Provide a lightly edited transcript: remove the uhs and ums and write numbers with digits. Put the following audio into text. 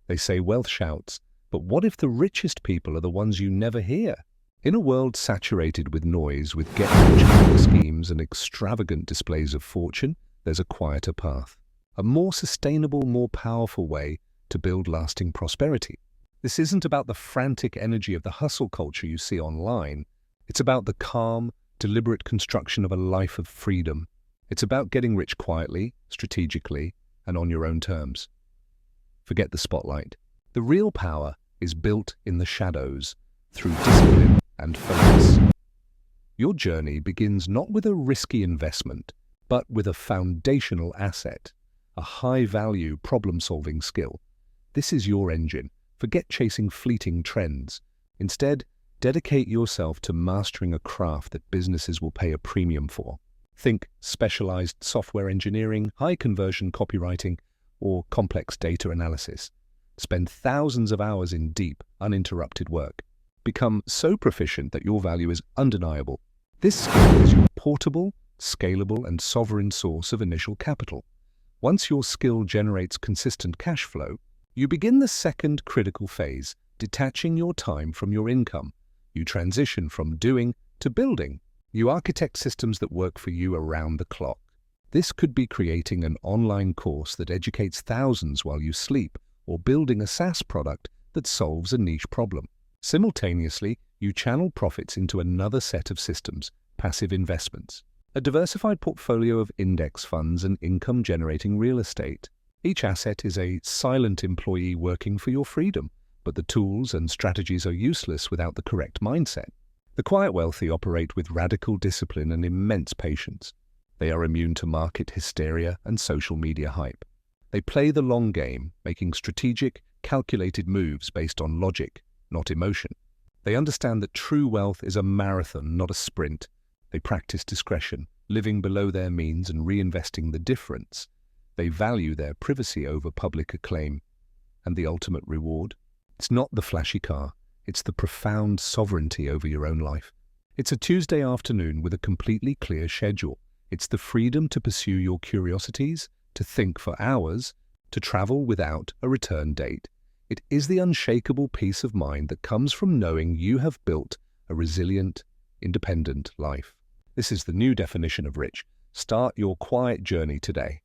They say wealth shouts, but what if the richest people are the ones you never hear? In a world saturated with noise, with get-rich-quick schemes and extravagant displays of fortune, there's a quieter path. A more sustainable, more powerful way to build lasting prosperity. This isn't about the frantic energy of the hustle culture you see online. It's about the calm, deliberate construction of a life of freedom. It's about getting rich quietly, strategically, and on your own terms. Forget the spotlight. The real power is built in the shadows, through discipline and focus. Your journey begins not with a risky investment, but with a foundational asset, a high-value problem-solving skill. This is your engine. Forget chasing fleeting trends. Instead, dedicate yourself to mastering a craft that businesses will pay a premium for. Think specialized software engineering, high-conversion copywriting, or complex data analysis. Spend thousands of hours in deep, uninterrupted work. Become so proficient that your value is undeniable. This skill is your portable, scalable, and sovereign source of initial capital. Once your skill generates consistent cash flow, you begin the second critical phase, detaching your time from your income. You transition from doing to building. You architect systems that work for you around the clock. This could be creating an online course that educates thousands while you sleep, or building a SaaS product that solves a niche problem. Simultaneously, you channel profits into another set of systems, passive investments, a diversified portfolio of index funds and income-generating real estate. Each asset is a silent employee working for your freedom, but the tools and strategies are useless without the correct mindset. The quiet wealthy operate with radical discipline and immense patience. They are immune to market hysteria and social media hype. They play the long game, making strategic, calculated moves based on logic, not emotion. They understand that true wealth is a marathon, not a sprint. They practice discretion, living below their means and reinvesting the difference. They value their privacy over public acclaim. And the ultimate reward? It's not the flashy car. It's the profound sovereignty over your own life. It's a Tuesday afternoon with a completely clear schedule. It's the freedom to pursue your curiosities, to think for hours, to travel without a return date. It is the unshakable peace of mind that comes from knowing you have built a resilient, independent life. This is the new definition of rich. Start your quiet journey today.